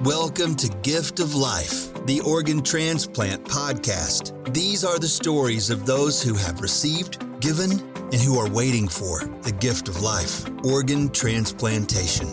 Welcome to Gift of Life, the Organ Transplant Podcast. These are the stories of those who have received, given, and who are waiting for the gift of life, organ transplantation.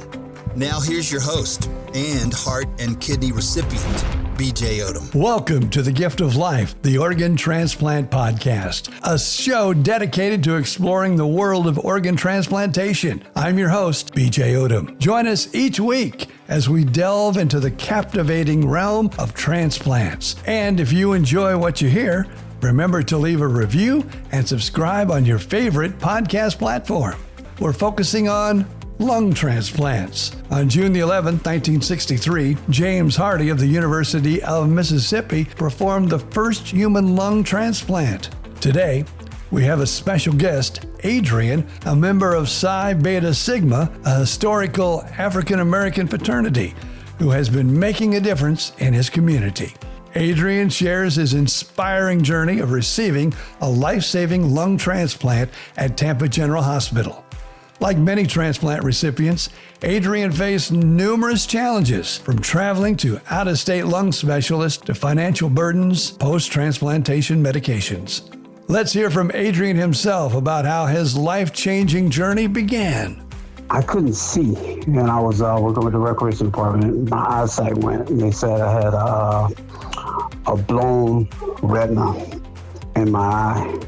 Now here's your host and heart and kidney recipient, B.J. Odom. Welcome to the Gift of Life, the Organ Transplant Podcast, a show dedicated to exploring the world of organ transplantation. I'm your host, B.J. Odom. Join us each week as we delve into the captivating realm of transplants. And if you enjoy what you hear, remember to leave a review and subscribe on your favorite podcast platform. We're focusing on lung transplants. On June the 11th, 1963, James Hardy of the University of Mississippi performed the first human lung transplant. Today, we have a special guest, Adrian, a member of Phi Beta Sigma, a historical African-American fraternity, who has been making a difference in his community. Adrian shares his inspiring journey of receiving a life-saving lung transplant at Tampa General Hospital. Like many transplant recipients, Adrian faced numerous challenges, from traveling to out-of-state lung specialists to financial burdens, post-transplantation medications. Let's hear from Adrian himself about how his life-changing journey began. I couldn't see, and I was working with the recreation department. My eyesight went, and they said I had a blown retina in my eye,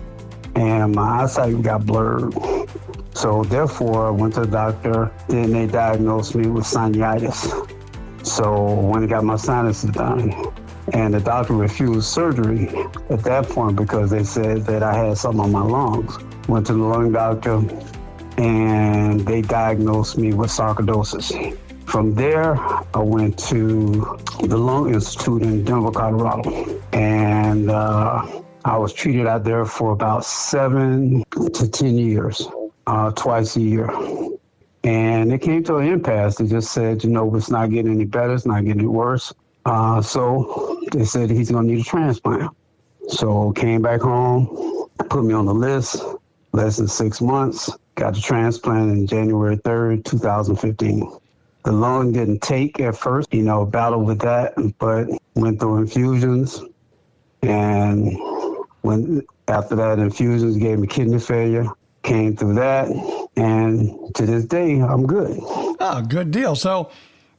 and my eyesight got blurred. So therefore, I went to the doctor, and they diagnosed me with sinusitis. So when I got my sinuses done, and the doctor refused surgery at that point because they said that I had something on my lungs. Went to the lung doctor, and they diagnosed me with sarcoidosis. From there, I went to the Lung Institute in Denver, Colorado, and I was treated out there for about 7 to 10 years. Twice a year. And it came to an impasse. They just said, it's not getting any better. It's not getting any worse. So they said he's going to need a transplant. So came back home, put me on the list, less than 6 months, got the transplant in January 3rd, 2015. The lung didn't take at first, battled with that, but went through infusions. And after that, infusions gave me kidney failure. Came through that, and to this day, I'm good. Oh, good deal. So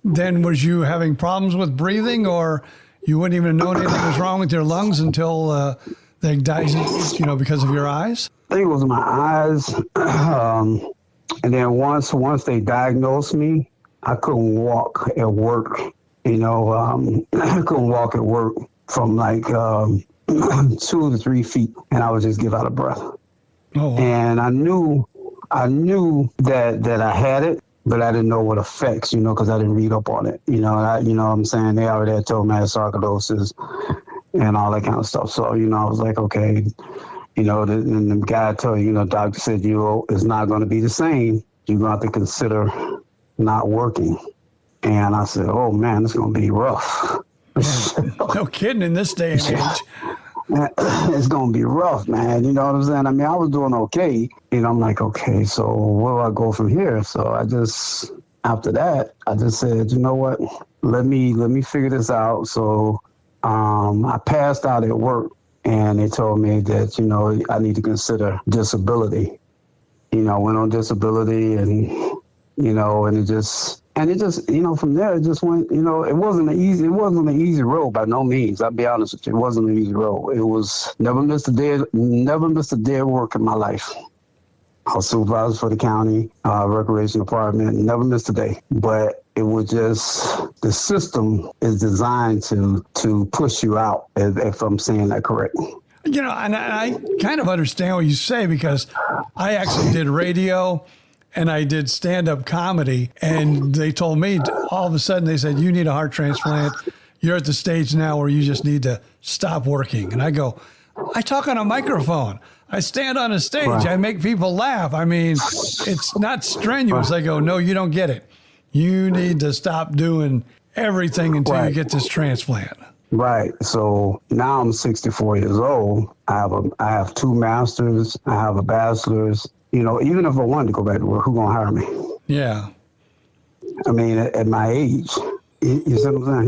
then was you having problems with breathing, or you wouldn't even know anything was wrong with your lungs until they diagnosed, because of your eyes? I think it was my eyes. And then once they diagnosed me, I couldn't walk at work. I couldn't walk at work from like 2 to 3 feet, and I would just give out of breath. Oh, wow. And I knew that I had it, but I didn't know what effects, because I didn't read up on it. What I'm saying? They already had told me I had sarcoidosis and all that kind of stuff. So, I was like, okay, and the guy told you, doctor said, it's not going to be the same. You're going to have to consider not working. And I said, oh man, it's going to be rough. No kidding in this day and age. It's going to be rough, man. You know what I'm saying? I mean, I was doing okay. I'm like, okay, so where do I go from here? So after that, I just said, you know what? Let me figure this out. So I passed out at work, and they told me that, I need to consider disability. Went on disability, and, and it just, from there, it just went, it wasn't an easy road by no means. I'll be honest with you. It wasn't an easy road. It was never missed a day of work in my life. I was supervisor for the county recreation department, never missed a day. But it was just, the system is designed to push you out, if I'm saying that correct. And I kind of understand what you say, because I actually did radio and I did stand-up comedy, and they told me, all of a sudden, they said, you need a heart transplant. You're at the stage now where you just need to stop working. And I go, I talk on a microphone. I stand on a stage. Right. I make people laugh. I mean, it's not strenuous. I go, no, you don't get it. You need to stop doing everything until you get this transplant. Right. So now I'm 64 years old. I have 2 masters. I have a bachelor's. Even if I wanted to go back to work, who's going to hire me? Yeah. I mean, at my age, You see what I'm saying?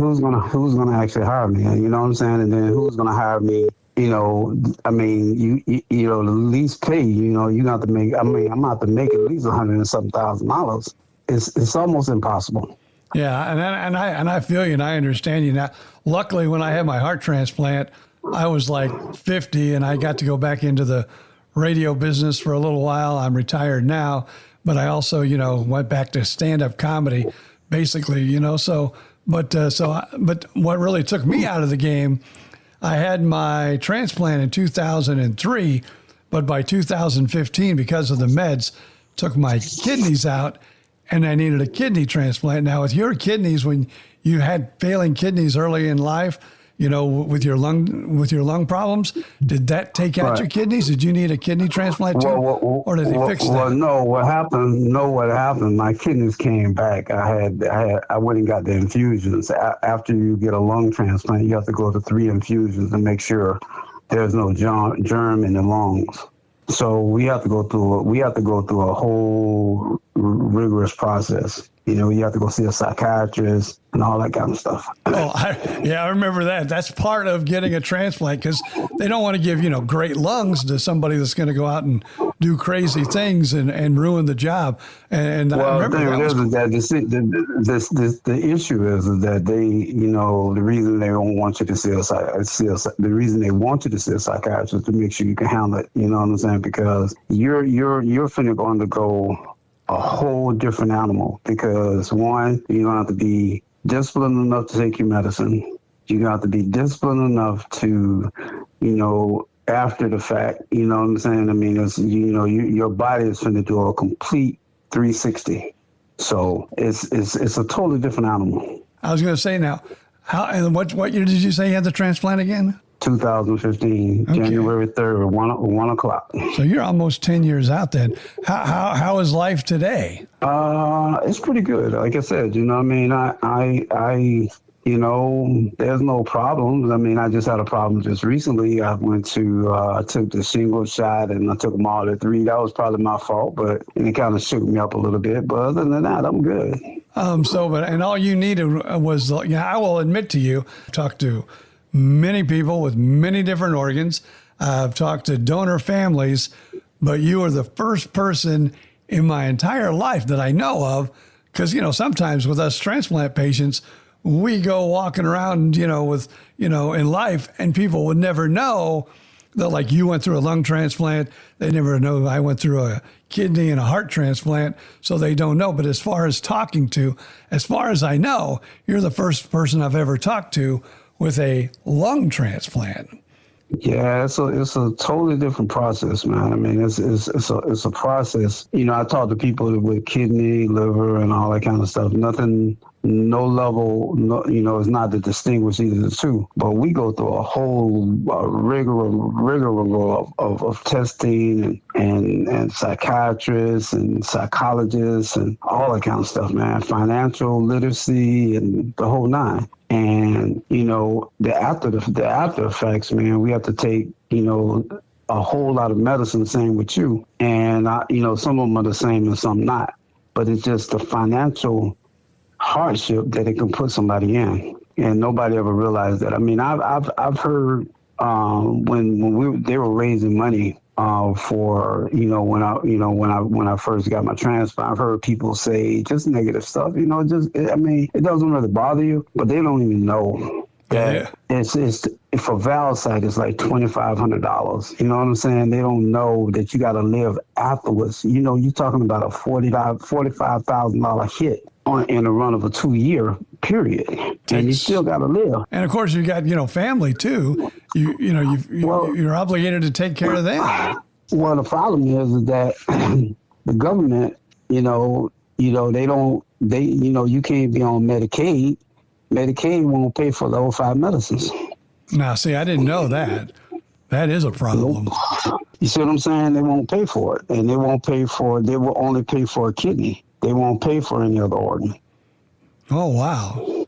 Who's gonna actually hire me? You know what I'm saying? And then who's gonna hire me? You know, I mean, you know, the least pay. You know, you got to make. I mean, I'm about to make at least $100 and something thousand. It's almost impossible. Yeah, and I feel you, and I understand you now. Luckily, when I had my heart transplant, I was like 50, and I got to go back into the radio business for a little while. I'm retired now, but I also, you know, went back to stand-up comedy, basically, you know. But what really took me out of the game, I had my transplant in 2003, but by 2015, because of the meds, took my kidneys out, and I needed a kidney transplant. Now, with your kidneys, when you had failing kidneys early in life, you know, with your lung problems, did that take out your kidneys? Did you need a kidney transplant too, or did they fix that? Well, no. What happened? My kidneys came back. I went and got the infusions. After you get a lung transplant, you have to go to 3 infusions to make sure there's no germ in the lungs. So we have to go through a whole rigorous process. You know, you have to go see a psychiatrist and all that kind of stuff. I remember that. That's part of getting a transplant, because they don't want to give, you know, great lungs to somebody that's going to go out and do crazy things and ruin the job. And well, I remember the issue is that they, you know, the reason they don't want you to see the reason they want you to see a psychiatrist is to make sure you can handle it. You know what I'm saying? Because you're finna go undergo a whole different animal, because one, you're gonna have to be disciplined enough to take your medicine. You're gonna have to be disciplined enough to, you know, after the fact, you know what I'm saying? I mean, it's, you know, your body is finna do a complete 360. So it's a totally different animal. I was gonna say now, what year did you say you had the transplant again? 2015, okay. January 3rd, 1 o'clock. So you're almost 10 years out then. How is life today? It's pretty good. Like I said, you know what I mean? I you know, there's no problems. I mean, I just had a problem just recently. I went to, I took the shingle shot and I took them all at 3. That was probably my fault, but it kind of shook me up a little bit. But other than that, I'm good. And all you needed was, I will admit to you, I talked to many people with many different organs. I've talked to donor families, but you are the first person in my entire life that I know of, because, you know, sometimes with us transplant patients, we go walking around, you know, with, you know, in life, and people would never know that, like, you went through a lung transplant. They never know I went through a kidney and a heart transplant, so they don't know. But as far as I know, you're the first person I've ever talked to with a lung transplant. Yeah, it's a totally different process, man. I mean, it's a process. You know, I talk to people with kidney, liver, and all that kind of stuff. Nothing, no level, no, you know, it's not to distinguish either the two. But we go through a whole rigor of testing and psychiatrists and psychologists and all that kind of stuff, man. Financial literacy and the whole nine. And, you know, the after effects, man, we have to take, you know, a whole lot of medicine, same with you. And, you know, some of them are the same and some not. But it's just the financial hardship that it can put somebody in. And nobody ever realized that. I mean, I've heard when they were raising money for, you know, when I first got my transplant, I've heard people say just negative stuff, you know, I mean, it doesn't really bother you, but they don't even know that it's for Valsite, it's like $2,500. You know what I'm saying? They don't know that you got to live afterwards. You know, you're talking about a $45,000 hit in a run of a 2-year period, and you still got to live. And of course, you got, you know, family too. You're obligated to take care of them. Well, the problem is that the government, you know, you know, you can't be on Medicaid. Medicaid won't pay for the O5 medicines. Now, see, I didn't know that. That is a problem. You see what I'm saying? They won't pay for it, and they will only pay for a kidney. They won't pay for any other organ. Oh, wow.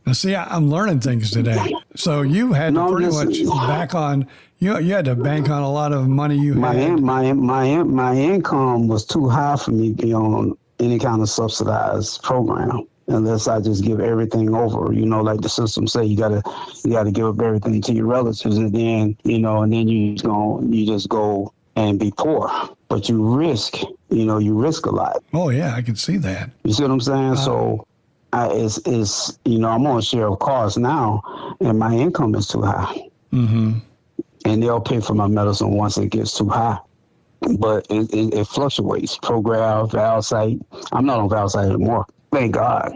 Now, see, I'm learning things today. So you had to pretty much back on, you had to bank on a lot of money you had. My income was too high for me to be on any kind of subsidized program. unless I just give everything over. Like the system say, you gotta give up everything to your relatives, and then you just go and be poor. But you risk a lot. Oh yeah, I can see that. You see what I'm saying? So I'm on share of costs now, and my income is too high. Mm-hmm. And they'll pay for my medicine once it gets too high. But it fluctuates. Prograf, Valsite. I'm not on Valsite anymore. Thank God.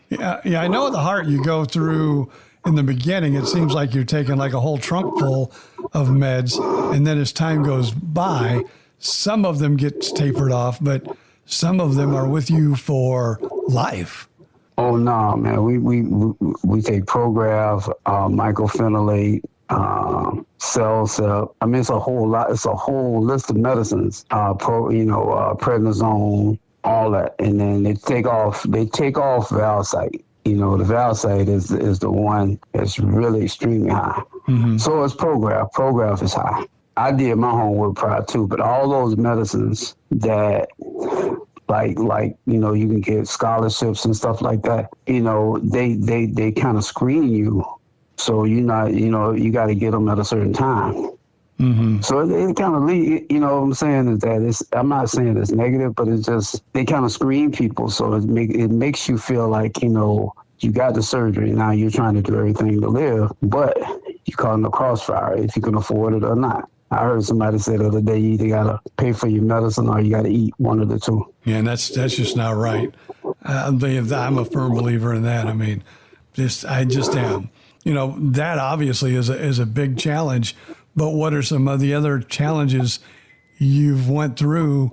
Yeah. I know the heart you go through in the beginning, it seems like you're taking like a whole trunk full of meds. And then as time goes by, some of them get tapered off, but some of them are with you for life. Oh, no, man. We take Prograf, mycophenolate, Cellcep. I mean, it's a whole lot. It's a whole list of medicines. Prednisone, all that, and then they take off Valsite. The Valsite is the one that's really extremely high. Mm-hmm. So is Prograf. Prograf is high. I did my homework prior too, but all those medicines that like you can get scholarships and stuff like that. They kind of screen you. So you got to get them at a certain time. Mm-hmm. So it kind of lead, what I'm saying is that I'm not saying it's negative, but it's just, they kind of screen people. So it makes you feel like, you got the surgery. Now you're trying to do everything to live, but you're caught in the crossfire if you can afford it or not. I heard somebody say the other day, you either got to pay for your medicine or you got to eat, one of the two. Yeah, and that's just not right. I'm a firm believer in that. I mean, I just am. That obviously is a big challenge, but what are some of the other challenges you've went through,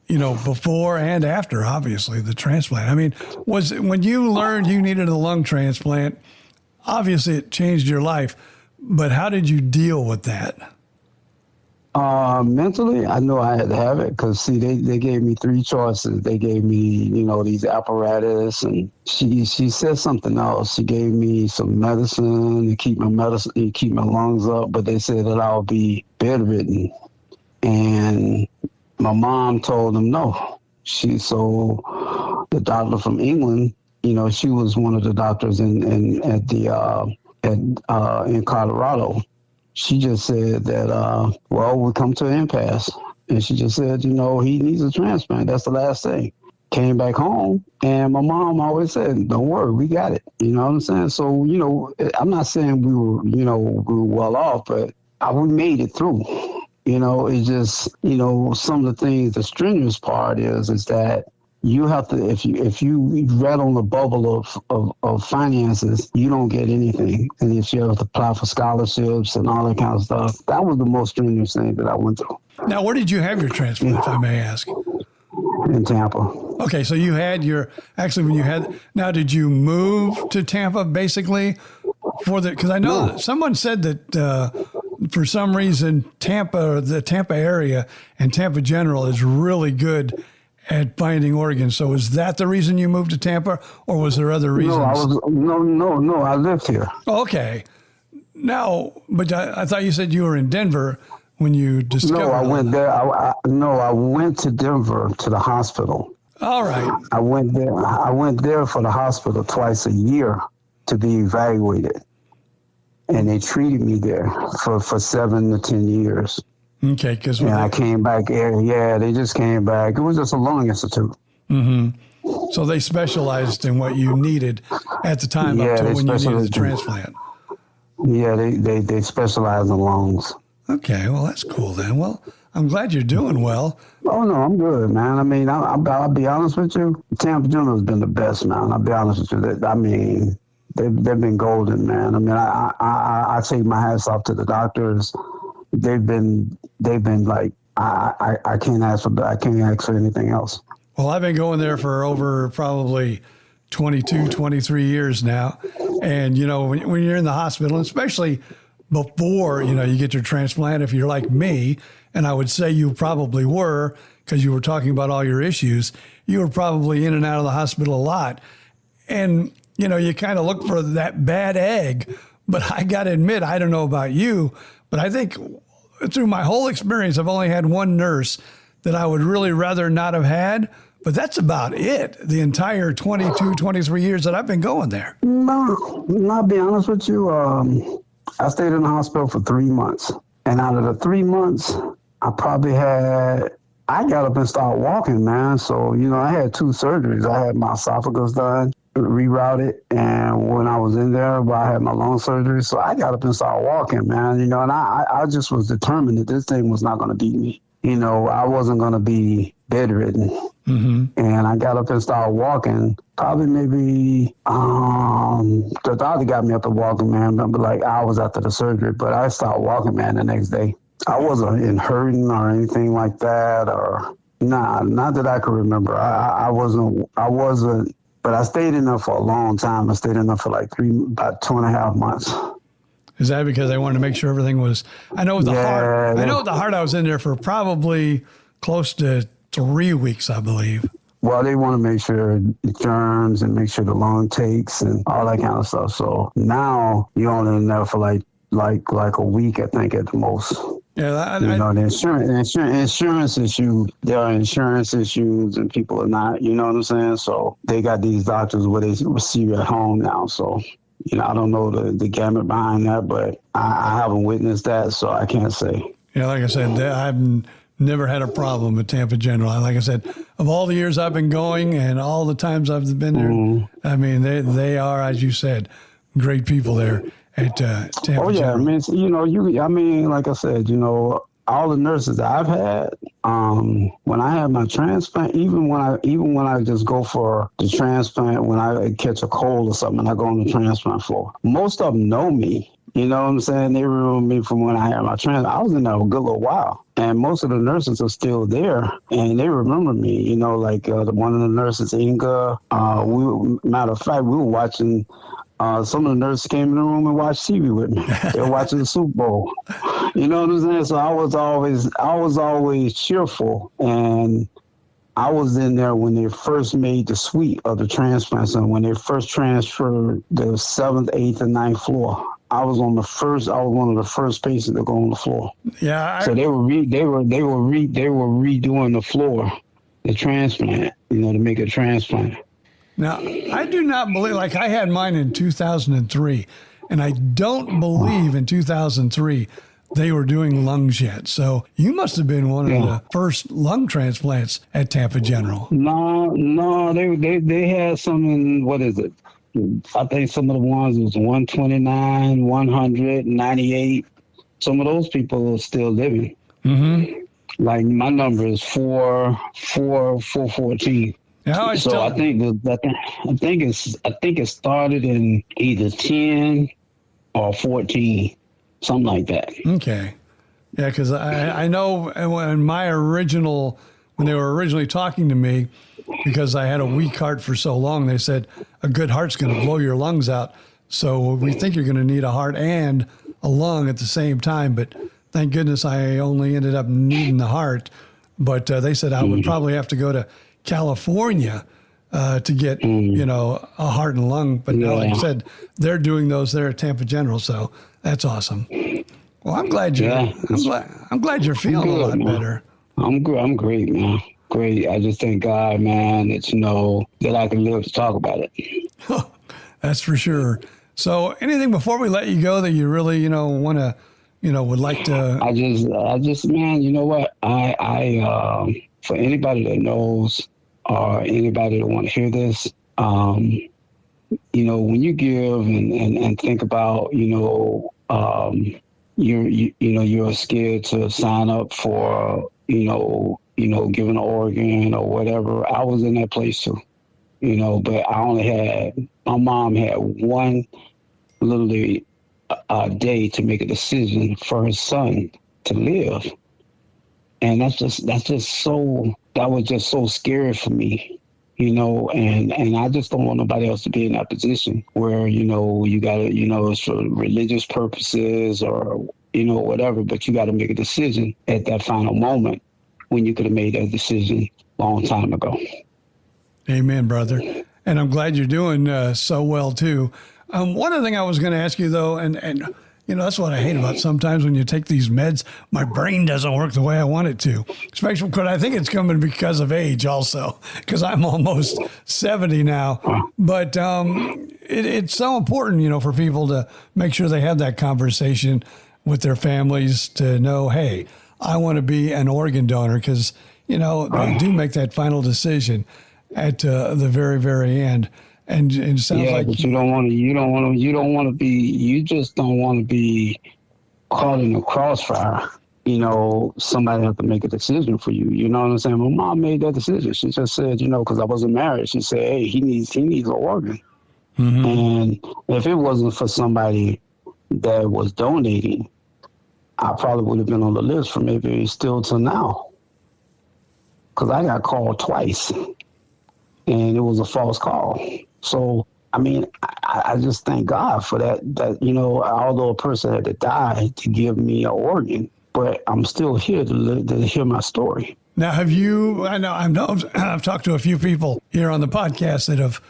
before and after, obviously, the transplant? I mean, when you learned you needed a lung transplant, obviously it changed your life, but how did you deal with that? Mentally, I know I had to have it because, see, they gave me three choices. They gave me, these apparatus, and she said something else. She gave me some medicine to keep my lungs up, but they said that I'll be bedridden. And my mom told them no. The doctor from England, she was one of the doctors in Colorado. She just said that, we come to an impasse. And she just said, he needs a transplant. That's the last thing. Came back home, and my mom always said, don't worry, we got it. You know what I'm saying? So, I'm not saying we were well off, but we made it through. It's just, some of the things, the strenuous part is that you have to, if you rat on the bubble of finances, you don't get anything. And if you have to apply for scholarships and all that kind of stuff, that was the most strenuous thing that I went through. Now, where did you have your transplant, if I may ask? In Tampa. Okay, so you had now did you move to Tampa basically because I know that someone said that for some reason the Tampa area and Tampa General is really good at finding organs. So is that the reason you moved to Tampa, or was there other reasons? No, I lived here. Okay. Now, but I thought you said you were in Denver when you discovered. No, I went there. I went to Denver to the hospital. All right. I went there for the hospital twice a year to be evaluated. And they treated me there for 7 to 10 years. Okay, I came back. Yeah, they just came back. It was just a lung institute. Mm-hmm. So they specialized in what you needed at the time up to when you needed the transplant. Yeah, they specialize in lungs. Okay, well that's cool then. Well, I'm glad you're doing well. Oh no, I'm good, man. I mean, I'll be honest with you. Tampa General has been the best, man. I'll be honest with you. I mean, they've been golden, man. I mean, I take my hats off to the doctors. They've been like, I can't ask for anything else. Well, I've been going there for over probably 22, 23 years now. And, when you're in the hospital, especially before, you get your transplant, if you're like me, and I would say you probably were, because you were talking about all your issues, you were probably in and out of the hospital a lot. And, you kind of look for that bad egg. But I got to admit, I don't know about you, but I think through my whole experience, I've only had one nurse that I would really rather not have had but that's about it. The entire 22, 23 years that I've been going there. No, I'll be honest with you. I stayed in the hospital for 3 months. And out of the 3 months, I got up and started walking, man. So, I had 2 surgeries. I had my esophagus done, rerouted. And when I was in there, I had my lung surgery. So I got up and started walking, man. And I just was determined that this thing was not going to beat me. I wasn't going to be bedridden. Mm-hmm. And I got up and started walking. Probably maybe the doctor got me up and walking, man, but like hours after the surgery. But I started walking, man, the next day. I wasn't in hurting or anything like that, or not that I can remember. I wasn't. But I stayed in there for a long time. I stayed in there for like about 2.5 months. Is that because they wanted to make sure everything was? I know with the heart. I know with the heart, I was in there for probably close to 3 weeks, I believe. Well, they want to make sure the germs and make sure the lung takes and all that kind of stuff. So now you're only in there for like a week, I think, at the most. Yeah, the insurance issue. There are insurance issues, and people are not. You know what I'm saying? So they got these doctors where they receive at home now. So I don't know the gamut behind that, but I haven't witnessed that, so I can't say. Yeah, like I said, I've never had a problem with Tampa General. Like I said, of all the years I've been going and all the times I've been there, I mean, they are, as you said, great people there at Tampa General. I mean, like I said, all the nurses that I've had, when I had my transplant, even when I just go for the transplant, when I catch a cold or something, I go on the transplant floor. Most of them know me. You know what I'm saying? They remember me from when I had my transplant. I was in there a good little while. And most of the nurses are still there, and they remember me. Like one of the nurses, Inga. Matter of fact, we were watching. Some of the nurses came in the room and watched TV with me. They were watching the Super Bowl. You know what I'm saying? So I was always cheerful, and I was in there when they first made the suite of the transplant center, when they first transferred the 7th, 8th, and 9th floor. I was one of the first patients to go on the floor. Yeah. So they were redoing the floor, the transplant, to make a transplant. Now, I do not believe, like I had mine in 2003, and I don't believe in 2003 they were doing lungs yet. So you must have been one of the first lung transplants at Tampa General. No, they had some in, what is it? I think some of the ones was 129, 100, 98. Some of those people are still living. Mm-hmm. Like my number is 414. Yeah, I think it started in either 10 or 14, something like that. Okay. Yeah, because I know when they were originally talking to me, because I had a weak heart for so long, they said a good heart's going to blow your lungs out. So we think you're going to need a heart and a lung at the same time. But thank goodness I only ended up needing the heart. But they said I would probably have to go to California to get, a heart and lung. But no, like I said, they're doing those there at Tampa General. So that's awesome. Well, I'm glad you're feeling a lot better. I'm great, man. Great. I just thank God, man, that I can live to talk about it. That's for sure. So anything before we let you go that you really, want to, would like to? I just, man, you know what? I for anybody that knows or anybody that want to hear this, when you give and think about, you're scared to sign up for, giving an organ or whatever. I was in that place too, but my mom had one literally a day to make a decision for her son to live. And that was just so scary for me, and I just don't want nobody else to be in that position where, you gotta, it's for religious purposes or, whatever, but you got to make a decision at that final moment when you could have made that decision a long time ago. Amen, brother. And I'm glad you're doing so well too. One other thing I was going to ask you though, and that's what I hate about sometimes when you take these meds, my brain doesn't work the way I want it to, especially because I think it's coming because of age also, because I'm almost 70 now. But it's so important, for people to make sure they have that conversation with their families to know, hey, I want to be an organ donor, because, they do make that final decision at the very, very end. And it sounds like but you just don't want to be caught in a crossfire. Somebody have to make a decision for you. You know what I'm saying? My mom made that decision. She just said, because I wasn't married, she said, hey, he needs an organ. Mm-hmm. And if it wasn't for somebody that was donating, I probably would have been on the list for maybe still till now. Because I got called twice, and it was a false call. So, I just thank God for that, although a person had to die to give me an organ, but I'm still here to hear my story. Now, I've talked to a few people here on the podcast that have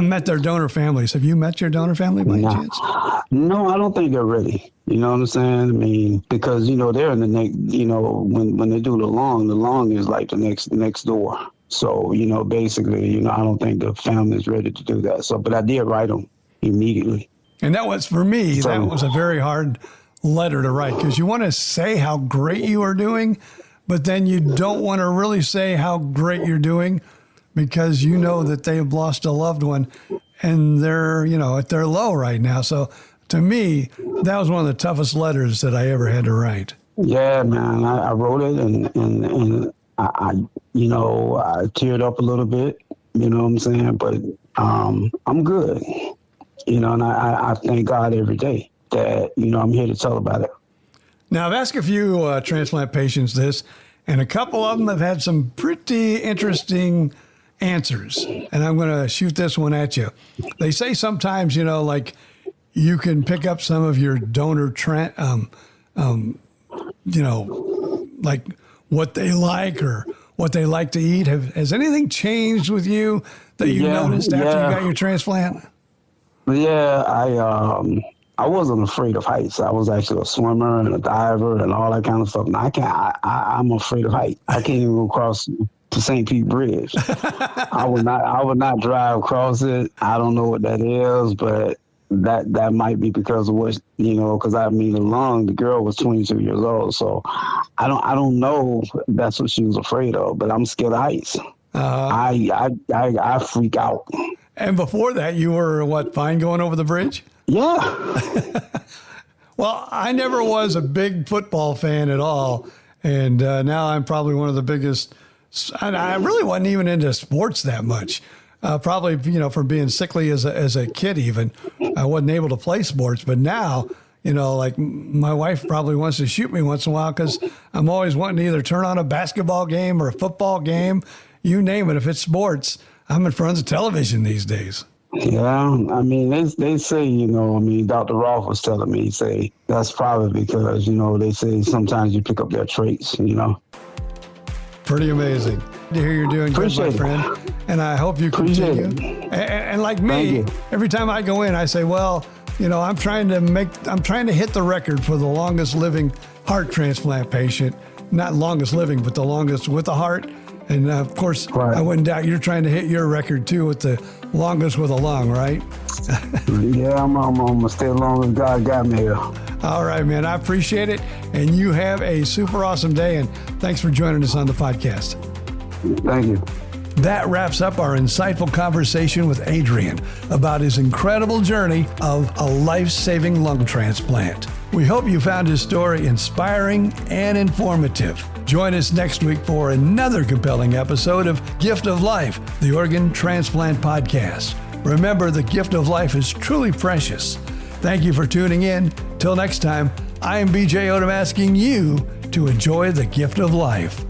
met their donor families. Have you met your donor family by any chance? No, I don't think they're ready. You know what I'm saying? Because, they're in the next, when they do the lung is like the next door. So, basically, I don't think the family is ready to do that. So, but I did write them immediately. And that was, for me, that was a very hard letter to write, because you want to say how great you are doing, but then you don't want to really say how great you're doing, because that they've lost a loved one and they're, at their low right now. So to me, that was one of the toughest letters that I ever had to write. Yeah, man, I wrote it and I teared up a little bit, you know what I'm saying? But I'm good, and I thank God every day that, I'm here to tell about it. Now, I've asked a few transplant patients this, and a couple of them have had some pretty interesting answers, and I'm going to shoot this one at you. They say sometimes, like you can pick up some of your donor, like what they like or what they like to eat. Has anything changed with you that you noticed after you got your transplant? Yeah, I wasn't afraid of heights. I was actually a swimmer and a diver and all that kind of stuff. And I'm afraid of height. I can't even go across to St. Pete Bridge. I would not drive across it. I don't know what that is, but that might be because of what, because the girl was 22 years old. So I don't know if that's what she was afraid of, but I'm scared of heights. I freak out. And before that, you were fine going over the bridge? Yeah. Well, I never was a big football fan at all. And now I'm probably one of the biggest. And I really wasn't even into sports that much. Probably, from being sickly as a kid even. I wasn't able to play sports. But now, like my wife probably wants to shoot me once in a while, because I'm always wanting to either turn on a basketball game or a football game. You name it. If it's sports, I'm in front of television these days. Yeah, they say, Dr. Rolf was telling me, say that's probably because, they say sometimes you pick up their traits, Pretty amazing to hear you're doing good, my friend. And I hope you continue. And like me, every time I go in, I say, well, I'm trying to hit the record for the longest living heart transplant patient. Not longest living, but the longest with a heart. And of course, right. I wouldn't doubt you're trying to hit your record too with the longest with a lung, right? Yeah, I'm gonna stay as long as God got me here. All right, man. I appreciate it. And you have a super awesome day. And thanks for joining us on the podcast. Thank you. That wraps up our insightful conversation with Adrian about his incredible journey of a life-saving lung transplant. We hope you found his story inspiring and informative. Join us next week for another compelling episode of Gift of Life, the Organ Transplant Podcast. Remember, the gift of life is truly precious. Thank you for tuning in. Till next time, I am BJ Odom asking you to enjoy the gift of life.